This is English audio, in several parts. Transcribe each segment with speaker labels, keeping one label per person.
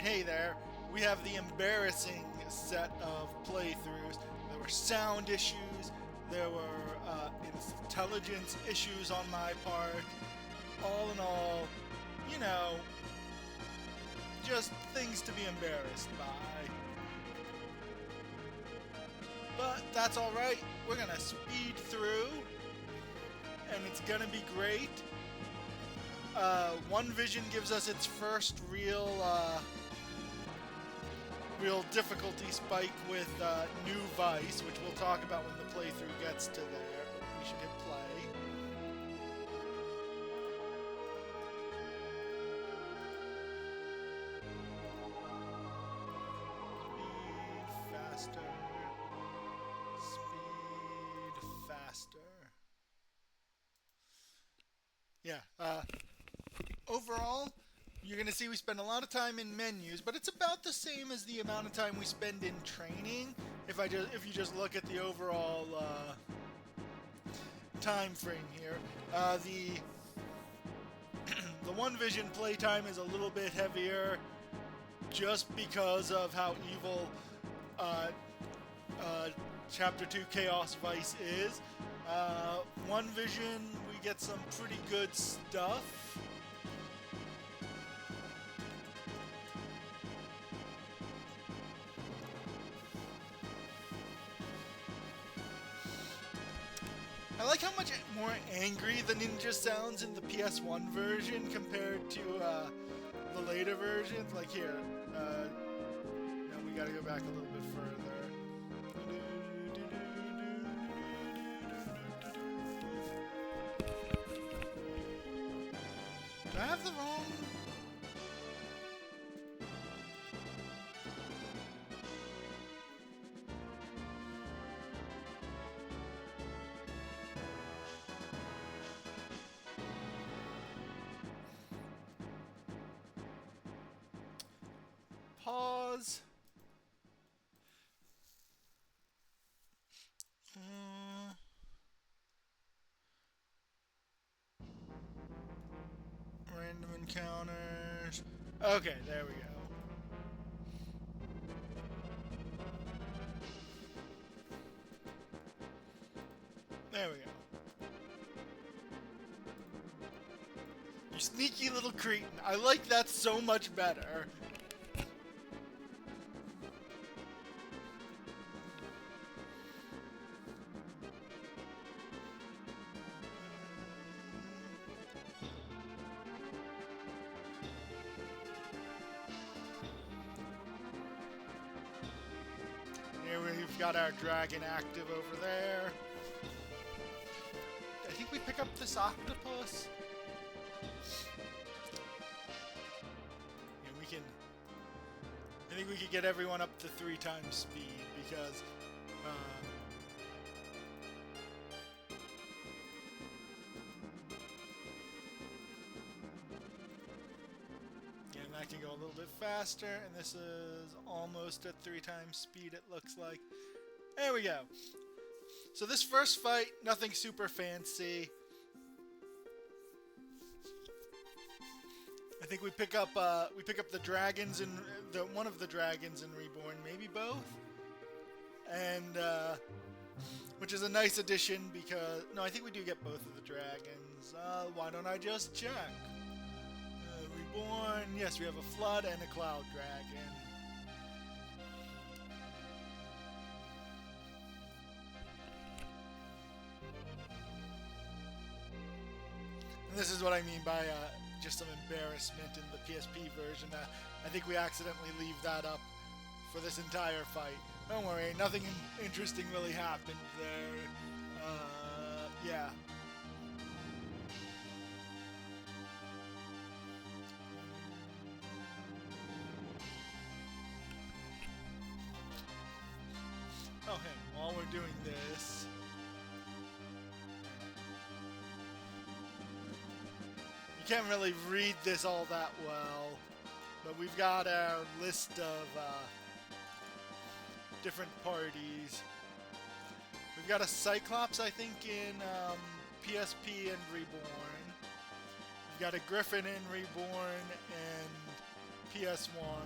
Speaker 1: hey there, we have the embarrassing set of playthroughs. There were sound issues, there were intelligence issues on my part. All in all, you know, just things to be embarrassed by. But that's alright, we're gonna speed through, and it's gonna be great. One Vision gives us its first real difficulty spike with New Vice, which we'll talk about when the playthrough gets to there, but we should hit play. Speed faster. Yeah, overall, you're going to see we spend a lot of time in menus, but it's about the same as the amount of time we spend in training, if you just look at the overall time frame here. The One Vision playtime is a little bit heavier, just because of how evil Chapter 2 Chaos Vice is. One Vision, we get some pretty good stuff. I like how much more angry the ninja sounds in the PS1 version compared to the later versions. Like here, no, we gotta go back a little bit further. Do I have the wrong... Pause. Random encounters. Okay, there we go. There we go. You sneaky little cretin. I like that so much better. Here we've got our dragon active over there. I think we pick up this octopus. And we can... I think we could get everyone up to 3 times speed, because... and that can go a little bit faster, and this is almost at 3 times speed, it looks like. There we go. So this first fight, nothing super fancy. I think we pick up the dragons in one of the dragons in Reborn, maybe both, and which is a nice addition because no, I think we do get both of the dragons. Why don't I just check? Reborn, yes, we have a flood and a cloud dragon. And this is what I mean by just some embarrassment in the PSP version. I think we accidentally leave that up for this entire fight. Don't worry, nothing interesting really happened there. Yeah. Oh, hey, while we're doing this... You can't really read this all that well, but we've got our list of different parties. We've got a Cyclops, I think, in PSP and Reborn. We've got a Griffin in Reborn and PS1.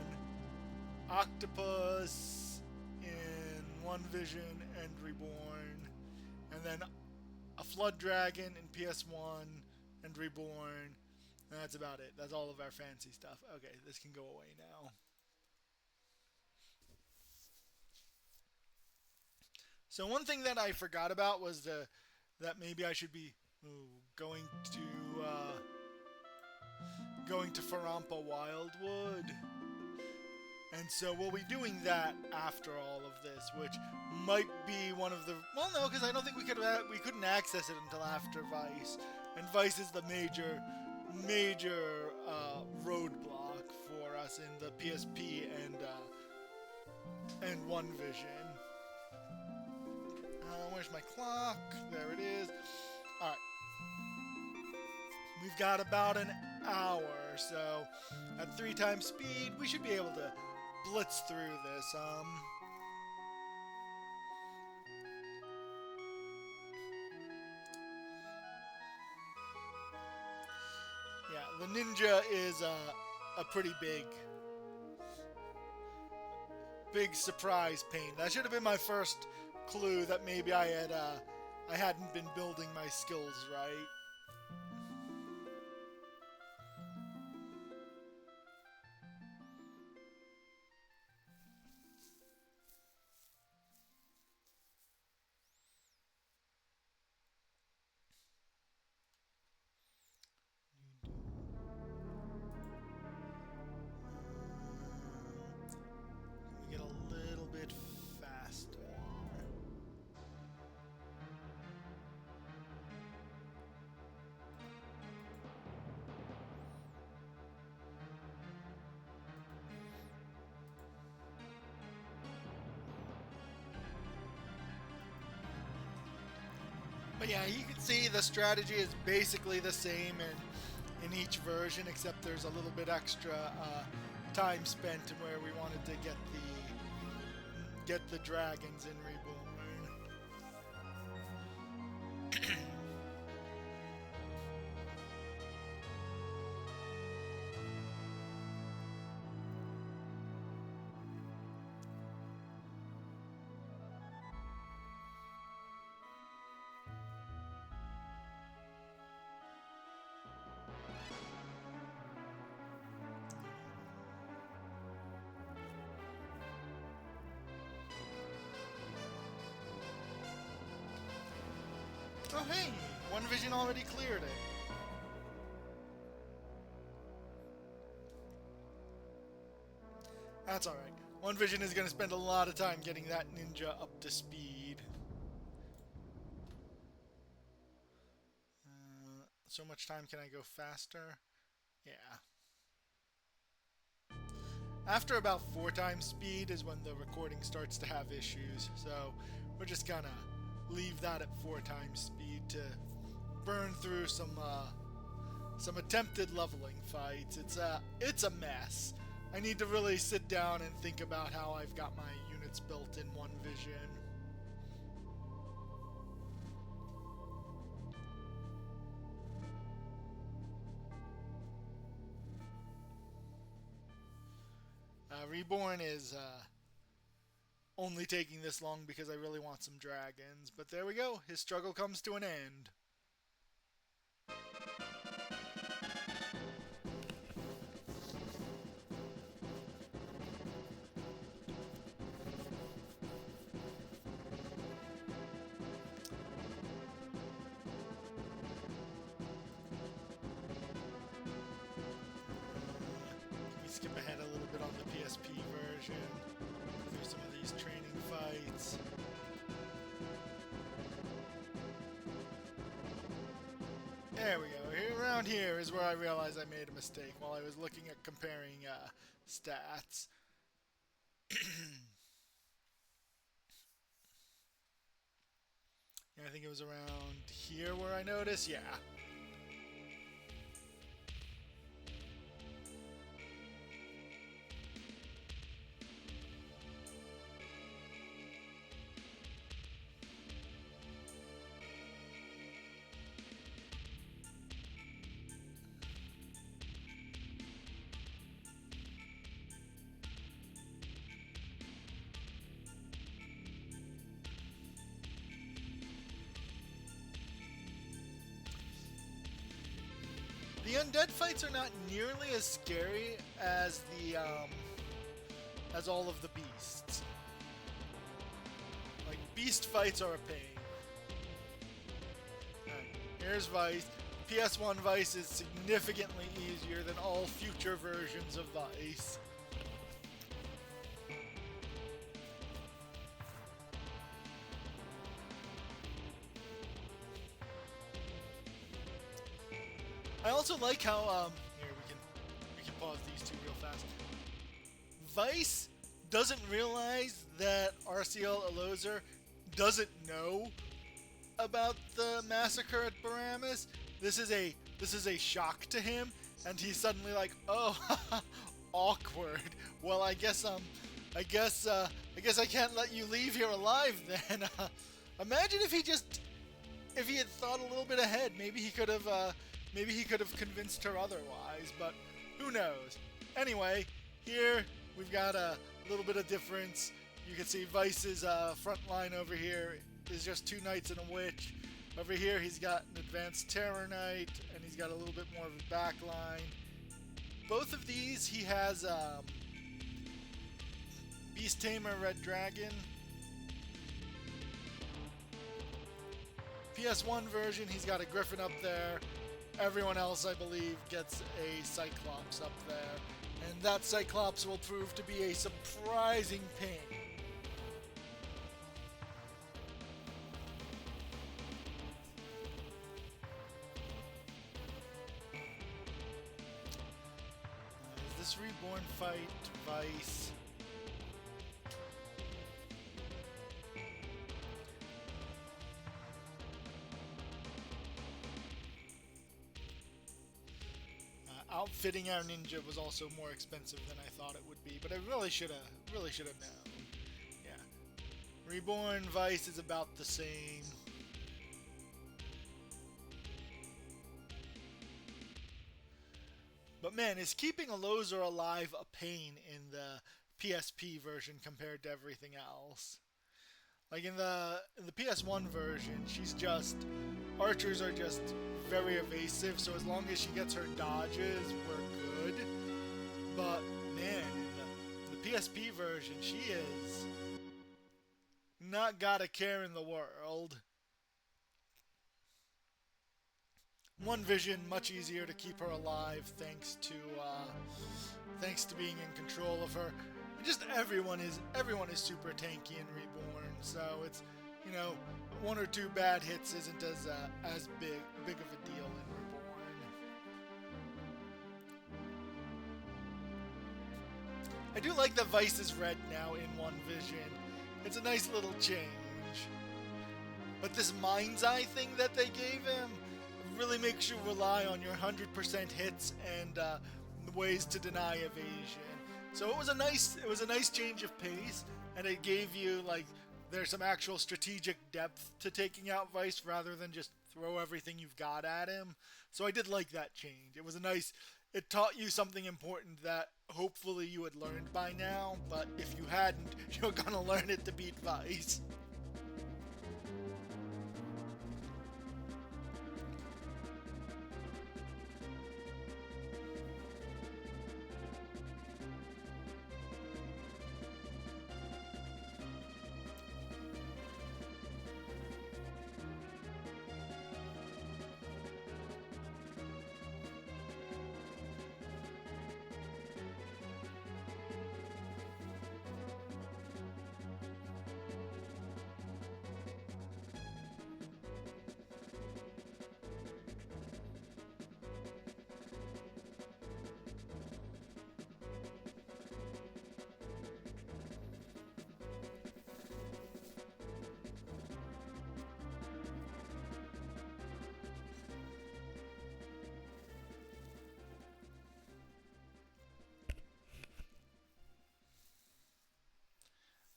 Speaker 1: octopus in One Vision and Reborn, and then a flood dragon in PS1 and Reborn. And that's about it. That's all of our fancy stuff. Okay, this can go away now. So one thing that I forgot about was that maybe I should be going to Phorampa Wildwood. And so we'll be doing that after all of this, which might be one of the... Well, no, because I don't think we couldn't access it until after Vice. And Vice is the major roadblock for us in the PSP and One Vision. Where's my clock? There it is. Alright. We've got about an hour, so at 3 times speed, we should be able to blitz through this. Yeah, the ninja is a pretty big surprise pain. That should have been my first clue that maybe I hadn't been building my skills right. Get a little bit faster. But yeah, you can see the strategy is basically the same in each version, except there's a little bit extra time spent in where we wanted to get the dragons in Reborn. Oh hey, One Vision already cleared it. That's alright. One Vision is going to spend a lot of time getting that ninja up to speed. So much time, can I go faster? Yeah. After about 4 times speed is when the recording starts to have issues, so we're just gonna leave that at 4 times speed to burn through some attempted leveling fights. It's a mess. I need to really sit down and think about how I've got my units built in One Vision. Reborn is only taking this long because I really want some dragons. But there we go. His struggle comes to an end. Skip ahead a little bit on the PSP version through some of these training fights. There we go. Around here is where I realized I made a mistake while I was looking at comparing stats. Yeah, I think it was around here where I noticed. Yeah. undead fights are not nearly as scary as the as all of the beasts. Like, beast fights are a pain. Alright, here's Vice. PS1 Vice is significantly easier than all future versions of Vice. I also like how here we can pause these two real fast. Vice doesn't realize that RCL Aloser doesn't know about the massacre at Paramus. This is a shock to him, and he's suddenly like, "Oh, awkward. Well, I guess I can't let you leave here alive then." Imagine if he had thought a little bit ahead. Maybe he could have convinced her otherwise, but who knows. Anyway, here we've got a little bit of difference. You can see Vice's front line over here is just 2 knights and a witch. Over here he's got an advanced terror knight, and he's got a little bit more of a back line. Both of these he has Beast Tamer Red Dragon. PS1 version, he's got a Griffin up there. Everyone else, I believe, gets a Cyclops up there. And that Cyclops will prove to be a surprising pain. Is this Reborn fight Vice? Outfitting our ninja was also more expensive than I thought it would be, but I really should have known. Yeah. Reborn Vice is about the same. But man, is keeping Aloser alive a pain in the PSP version compared to everything else? Like in the PS1 version, archers are just very evasive, so as long as she gets her dodges, we're good. But man, in the PSP version, she is not got a care in the world. One vision, much easier to keep her alive thanks to being in control of her. And just everyone is super tanky in Reborn, so it's, you know, 1 or 2 bad hits isn't as big of a deal in Reborn. I do like that Vice is red now in one vision. It's a nice little change. But this mind's eye thing that they gave him really makes you rely on your 100% hits and ways to deny evasion. So it was a nice change of pace, and it gave you, like, there's some actual strategic depth to taking out Vice rather than just throw everything you've got at him. So I did like that change. It taught you something important that hopefully you had learned by now, but if you hadn't, you're gonna learn it to beat Vice.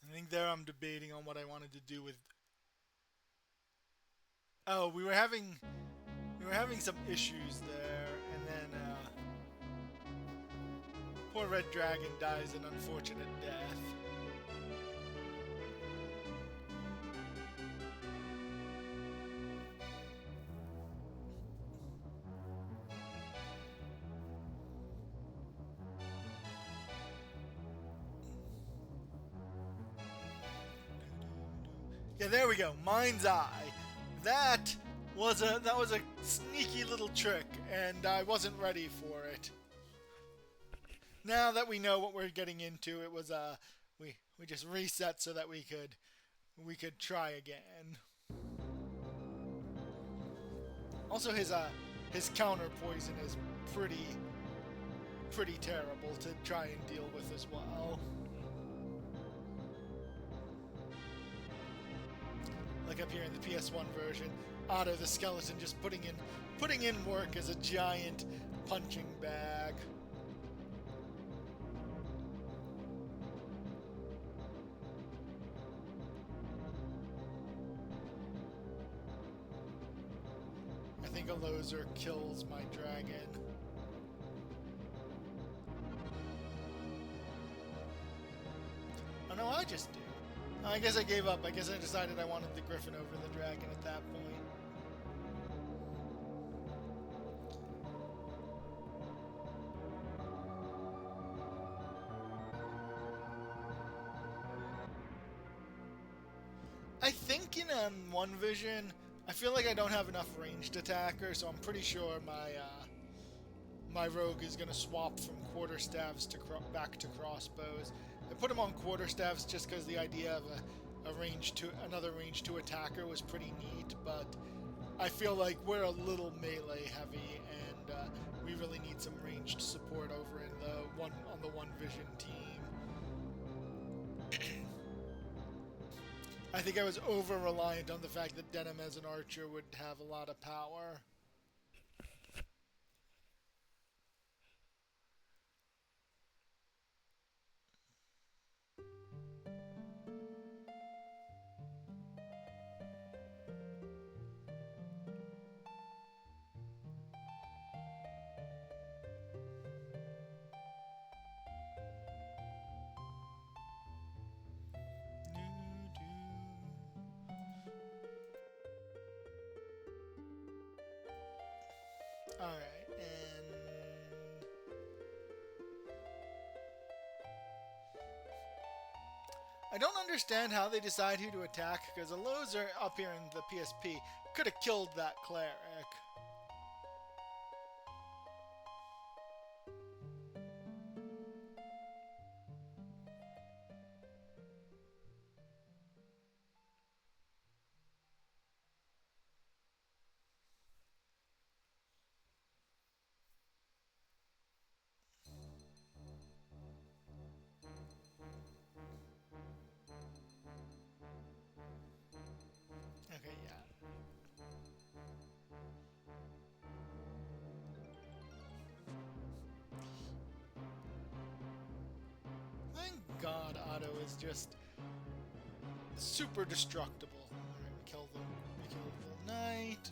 Speaker 1: I think there I'm debating on what I wanted to do with... Oh, we were having some issues there, and then poor Red Dragon dies an unfortunate death. Yeah, there we go. Mind's Eye. That was a sneaky little trick, and I wasn't ready for it. Now that we know what we're getting into, it was we just reset so that we could try again. Also, his counter poison is pretty terrible to try and deal with as well. Like up here in the PS1 version, Otto the skeleton just putting in work as a giant punching bag. I think Aloser kills my dragon. Oh no, I just do. I guess I gave up. I guess I decided I wanted the griffin over the dragon at that point. I think in One Vision, I feel like I don't have enough ranged attacker, so I'm pretty sure my rogue is gonna swap from quarterstaffs to back to crossbows. I put him on quarterstaffs just because the idea of another range 2 attacker was pretty neat, but I feel like we're a little melee heavy, and we really need some ranged support over in on the One Vision team. I think I was over-reliant on the fact that Denim as an archer would have a lot of power. Alright, and I don't understand how they decide who to attack, because Aloser up here in the PSP could have killed that cleric. Okay, yeah. Thank God Otto is just super destructible. Alright, we killed them. We killed the knight.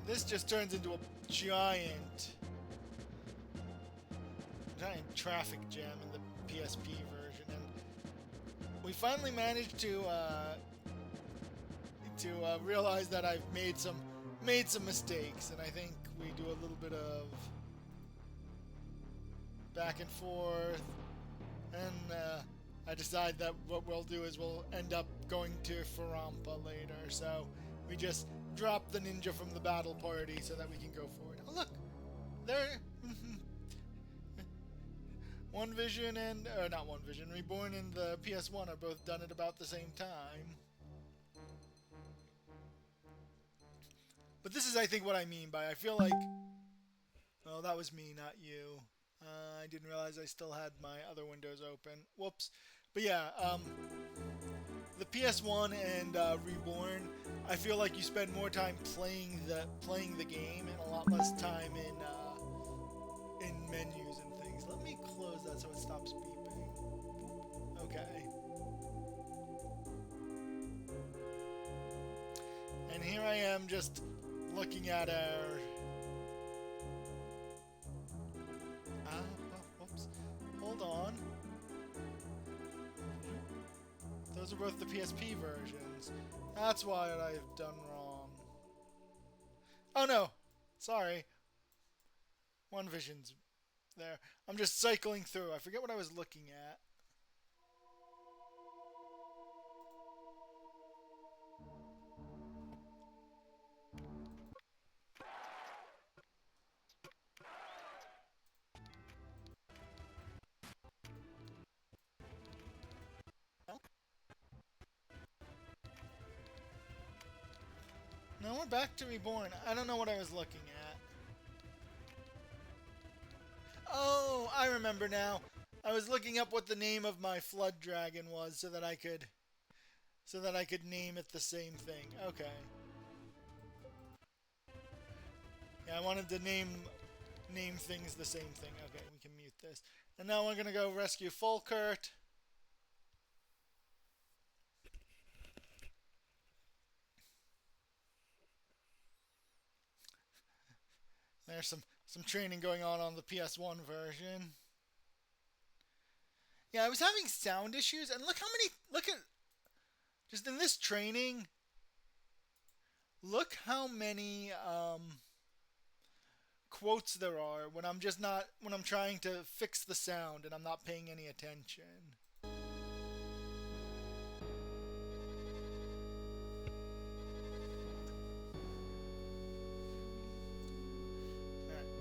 Speaker 1: This just turns into a giant traffic jam in the PSP version, and we finally managed to realize that I've made some mistakes, and I think we do a little bit of back and forth, and I decide that what we'll do is we'll end up going to Phorampa later, so we just drop the ninja from the battle party so that we can go forward. Oh look! There! One Vision and... not One Vision, Reborn and the PS1 are both done at about the same time. But this is, I think, what I mean by I feel like... Oh, that was me, not you. I didn't realize I still had my other windows open. Whoops. But yeah, the PS1 and Reborn, I feel like you spend more time playing the game and a lot less time in menus and things. Let me close that so it stops beeping. Okay. And here I am just looking at our... whoops. Hold on. Those are both the PSP versions. That's what I've done wrong. Oh no! Sorry. One Vision's there. I'm just cycling through. I forget what I was looking at. we're back to Reborn. I don't know what I was looking at. Oh, I remember now. I was looking up what the name of my flood dragon was so that I could name it the same thing. Okay. Yeah, I wanted to name things the same thing. Okay, we can mute this. And now we're gonna go rescue Folcurt. There's some training going on the PS1 version. Yeah, I was having sound issues, and look at just in this training. Look how many quotes there are when I'm trying to fix the sound and I'm not paying any attention.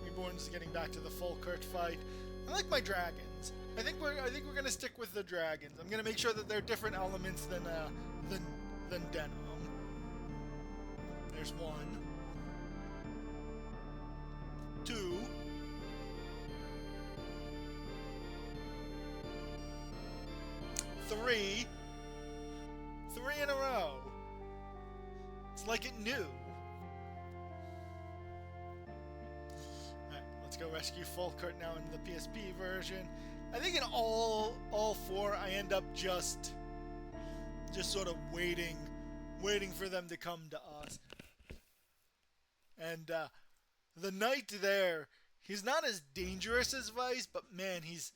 Speaker 1: Reborn's getting back to the Folcurt fight. I like my dragons. I think we're gonna stick with the dragons. I'm gonna make sure that they're different elements than Denim. There's 1, 2, 3 in a row. It's like it knew. Let's go rescue Folcurt now in the PSP version. I think in all 4 I end up just sort of waiting for them to come to us. And the knight there, he's not as dangerous as Vice, but man, he's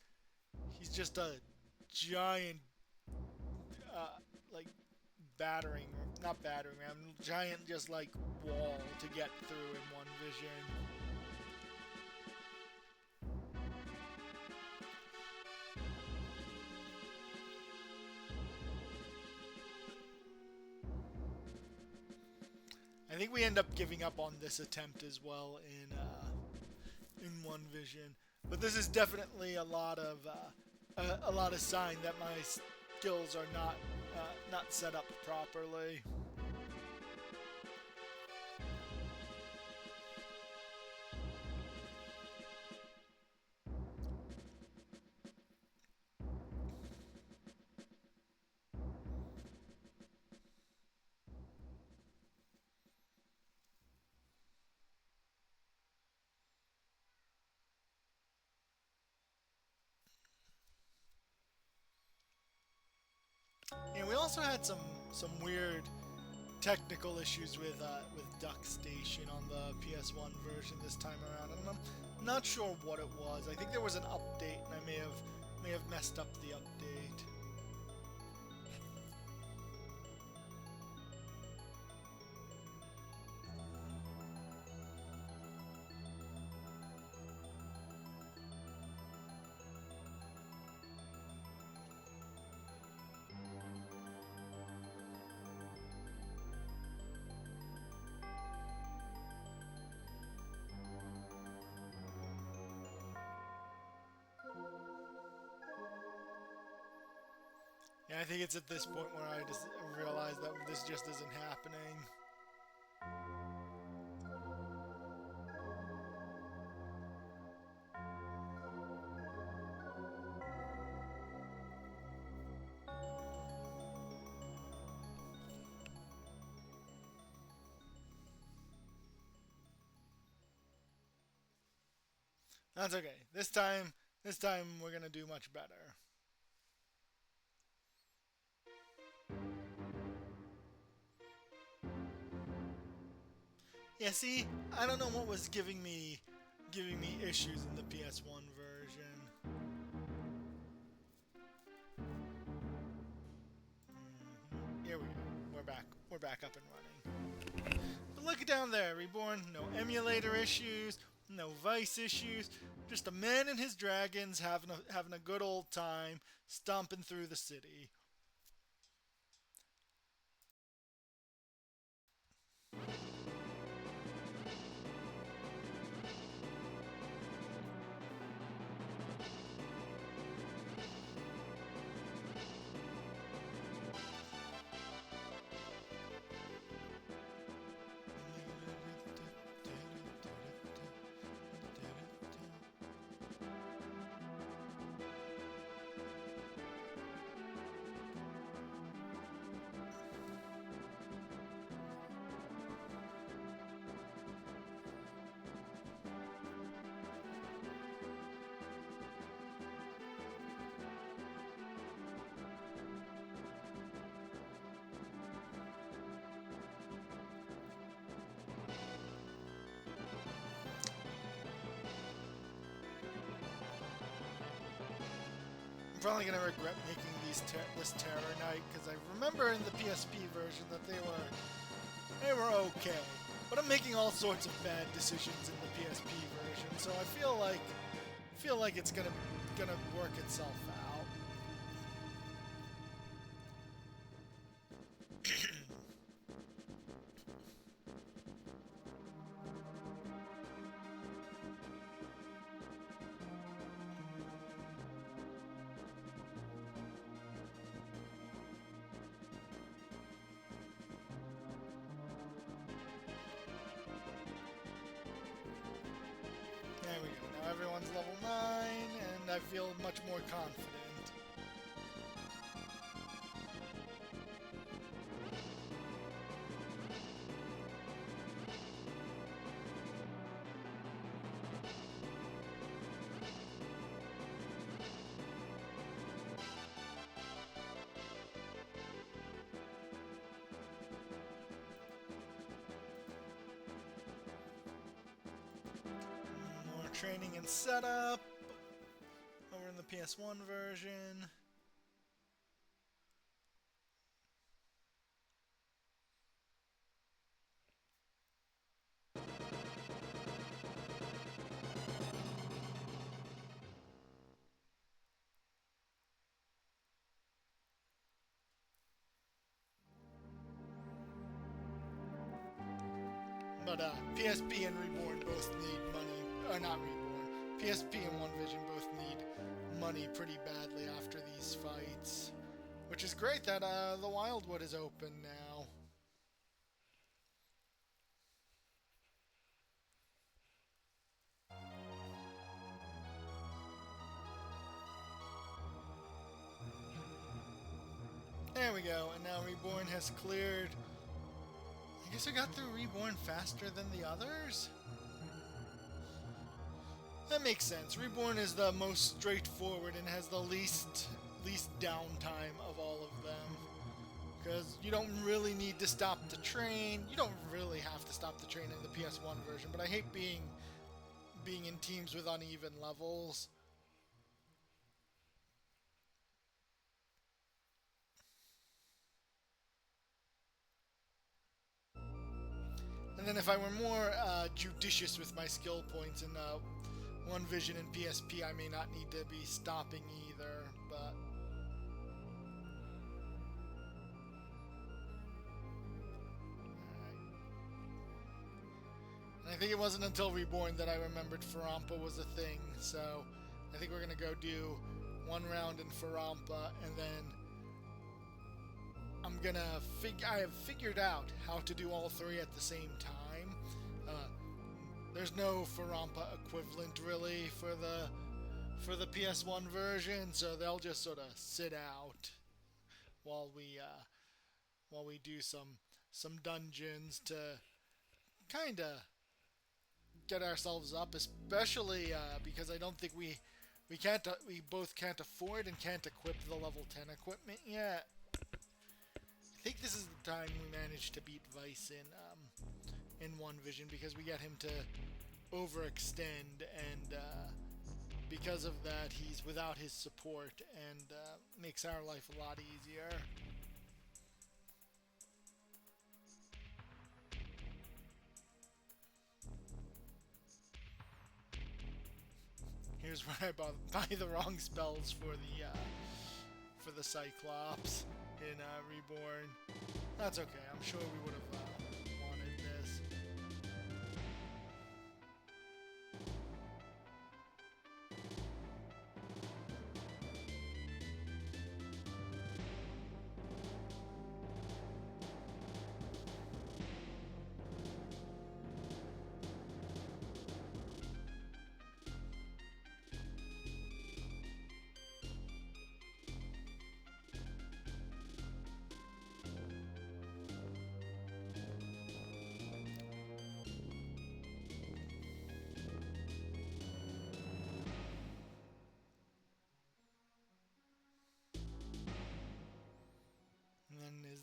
Speaker 1: just a giant like not battering ram, giant just like wall to get through in one vision. I think we end up giving up on this attempt as well in one vision, but this is definitely a lot of sign that my skills are not set up properly. And we also had some weird technical issues with Duck Station on the PS1 version this time around. And I'm not sure what it was. I think there was an update, and I may have messed up the update. Yeah, I think it's at this point where I just realize that this just isn't happening. That's okay. This time we're gonna do much better. Yeah, see, I don't know what was giving me issues in the PS1 version. Here we go. We're back up and running. But look down there, Reborn. No emulator issues, no Vice issues. Just a man and his dragons having a good old time stomping through the city. probably gonna regret making this Terror Knight, because I remember in the PSP version that they were okay. But I'm making all sorts of bad decisions in the PSP version, so I feel like it's gonna work itself out. There we go. Now everyone's level 9, and I feel much more confident. Training and setup over in the PS1 version. But PSP and Reborn both need money. Or not Reborn. PSP and One Vision both need money pretty badly after these fights. Which is great that the Wildwood is open now. There we go, and now Reborn has cleared. I guess I got through Reborn faster than the others? That makes sense. Reborn is the most straightforward and has the least downtime of all of them. Because you don't really need to stop the train. You don't really have to stop the train in the PS1 version, but I hate being in teams with uneven levels. And then if I were more judicious with my skill points in One Vision and PSP, I may not need to be stopping either, but... Alright. And I think it wasn't until Reborn that I remembered Phorampa was a thing, so I think we're gonna go do one round in Phorampa, and then I have figured out how to do all three at the same time. There's no Phorampa equivalent really for the PS1 version, so they'll just sort of sit out while we do some dungeons to kind of get ourselves up, especially because I don't think we both can't afford and can't equip the level 10 equipment yet. I think this is the time we managed to beat Vice in One Vision, because we get him to overextend, and because of that he's without his support, and makes our life a lot easier. Here's where I buy the wrong spells for the Cyclops in Reborn. That's okay. I'm sure we would have wanted this. And then is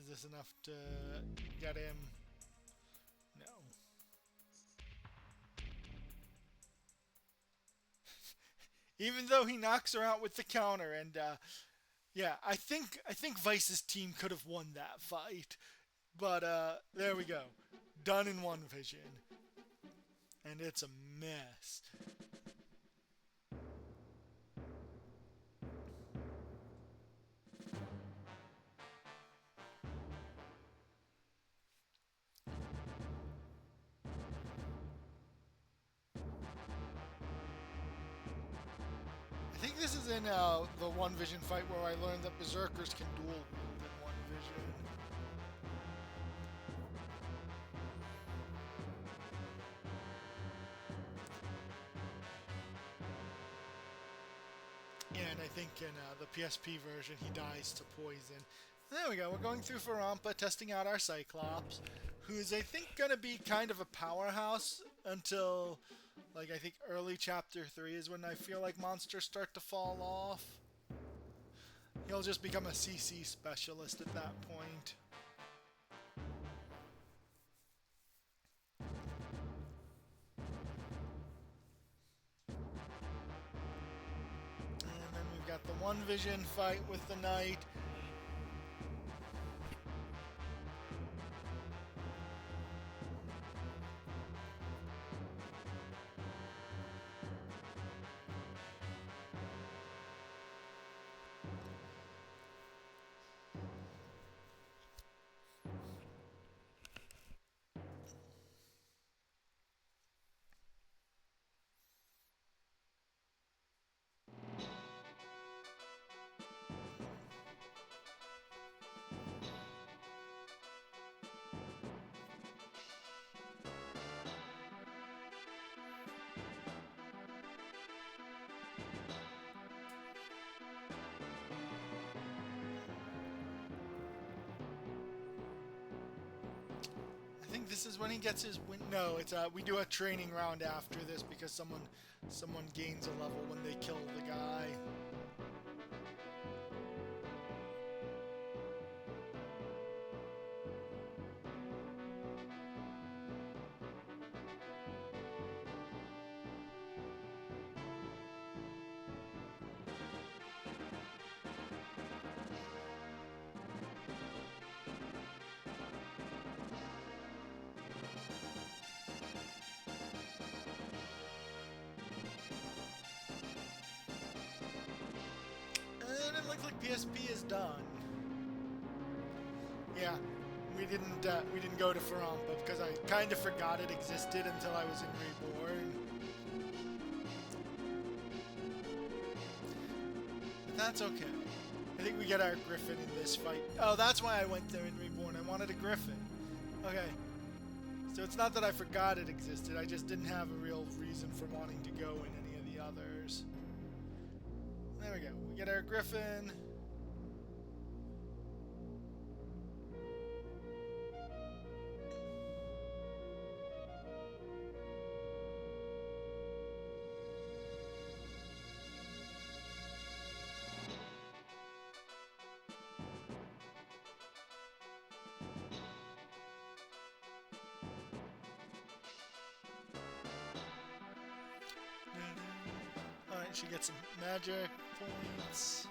Speaker 1: this enough to get him? No. Even though he knocks her out with the counter, and yeah, I think Vice's team could have won that fight, but there we go, done in one vision, and it's a mess. I think this is in the one vision fight where I learned that berserkers can dual wield in one vision. And I think in the PSP version, he dies to poison. There we go. We're going through Phorampa, testing out our Cyclops, who's, I think, going to be kind of a powerhouse until, like, I think early Chapter 3 is when I feel like monsters start to fall off. He'll just become a CC specialist at that point. And then we've got the one vision fight with the knight. I think this is when he gets his win. No, it's we do a training round after this because someone gains a level when they kill the guy. And it looks like PSP is done. Yeah, we didn't go to Phorampa because I kind of forgot it existed until I was in Reborn. But that's okay. I think we get our Griffin in this fight. Oh, that's why I went there in Reborn. I wanted a Griffin. Okay. So it's not that I forgot it existed. I just didn't have a real reason for wanting to go in any of the others. There we go. We get our Griffin. Alright, she gets some magic points.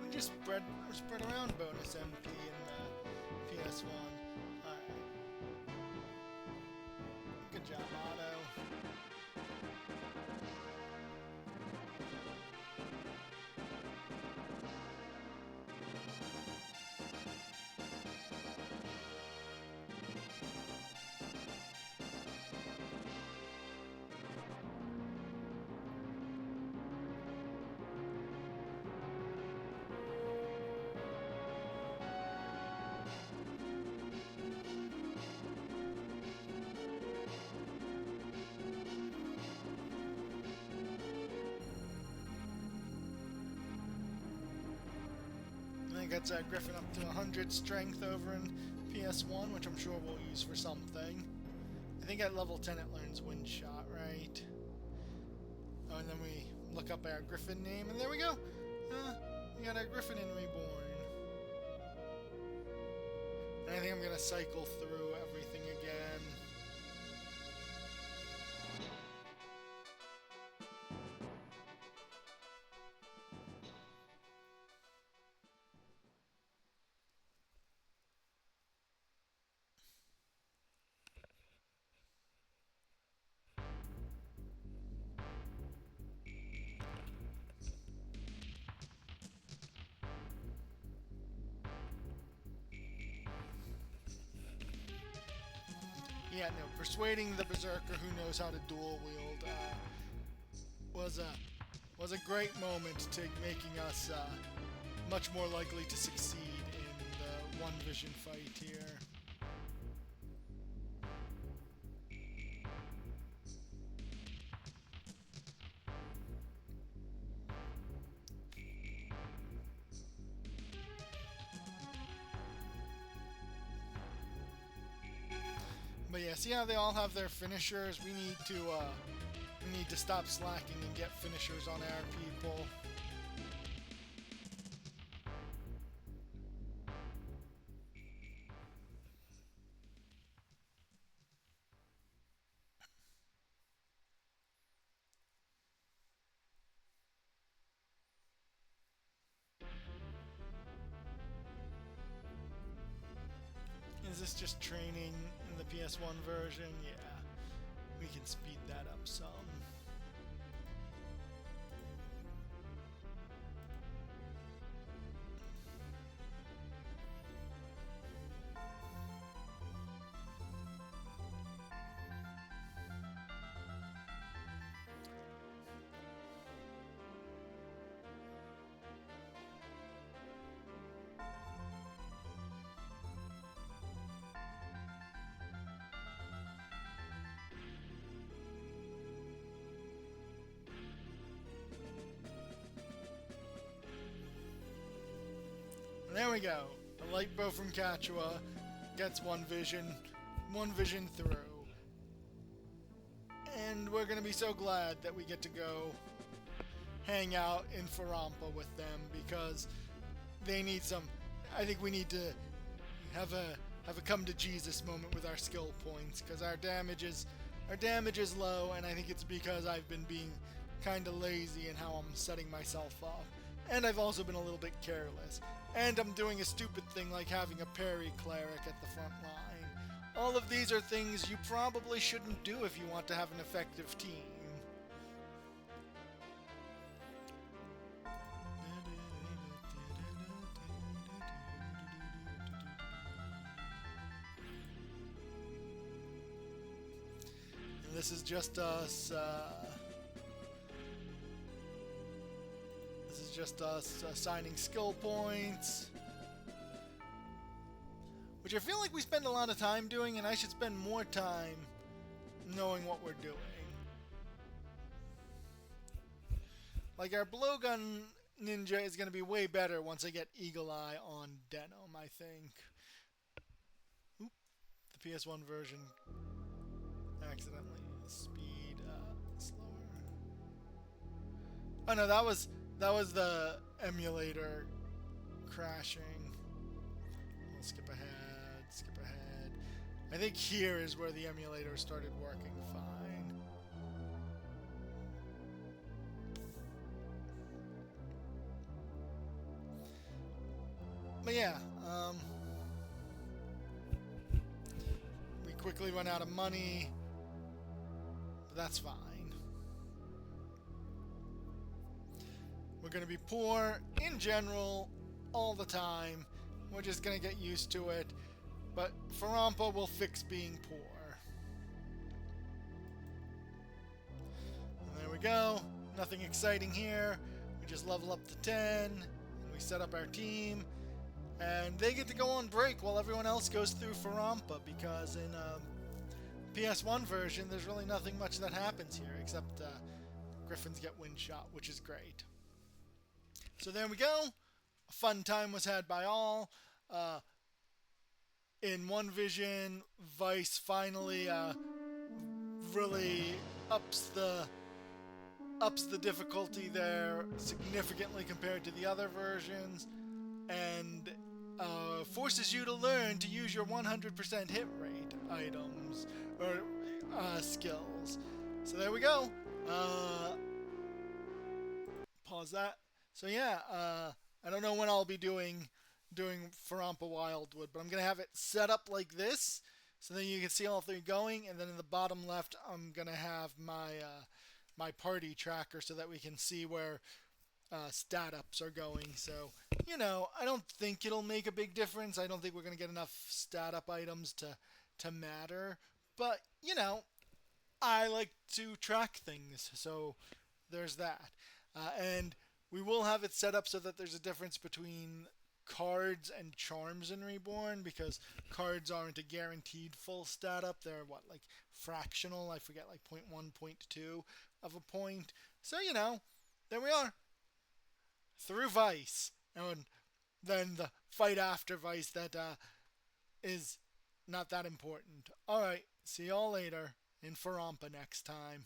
Speaker 1: We just spread around bonus MP in the PS1. Alright. Good job, Otto. Gets Griffin up to 100 strength over in PS1, which I'm sure we'll use for something. I think at level 10 it learns Wind Shot, right? Oh, and then we look up our Griffin name, and there we go! We got our Griffin in Reborn. And I think I'm gonna cycle through everything again. Yeah, no, persuading the Berserker who knows how to dual wield was a great moment to making us much more likely to succeed in the one vision fight here. But yeah, see how they all have their finishers? We need to stop slacking and get finishers on our people. Is this just training in the PS1 version? Yeah, we can speed that up some. There we go. The light bow from Cachua gets one vision through. And we're gonna be so glad that we get to go hang out in Phorampa with them because they need some. I think we need to have a come to Jesus moment with our skill points because our damage is low, and I think it's because I've been being kind of lazy in how I'm setting myself up. And I've also been a little bit careless. And I'm doing a stupid thing like having a parry cleric at the front line. All of these are things you probably shouldn't do if you want to have an effective team. And this is just us, assigning skill points, which I feel like we spend a lot of time doing, and I should spend more time knowing what we're doing. Like, our blowgun ninja is going to be way better once I get Eagle Eye on Denim, I think. Oop, the PS1 version accidentally speed slower. Oh no, that was the emulator crashing. We'll skip ahead. I think here is where the emulator started working fine. But yeah, we quickly run out of money, but that's fine. We're going to be poor in general all the time. We're just going to get used to it. But Phorampa will fix being poor. And there we go. Nothing exciting here. We just level up to 10. And we set up our team. And they get to go on break while everyone else goes through Phorampa. Because in PS1 version, there's really nothing much that happens here. Except Griffins get wind shot, which is great. So there we go. A fun time was had by all. in One Vision, Vice finally really ups the difficulty there significantly compared to the other versions, and forces you to learn to use your 100% hit rate items or skills. So there we go. Pause that. So yeah, I don't know when I'll be doing Phorampa Wildwood, but I'm gonna have it set up like this, so then you can see all three going, and then in the bottom left, I'm gonna have my party tracker so that we can see where stat ups are going. So I don't think it'll make a big difference. I don't think we're gonna get enough stat up items to matter, but I like to track things, so there's that. And we will have it set up so that there's a difference between cards and charms in Reborn, because cards aren't a guaranteed full stat up. They're what, like fractional? I forget, like 0.1, 0.2 of a point. So, there we are. Through Vice. And then the fight after Vice that is not that important. Alright, see y'all later in Phorampa next time.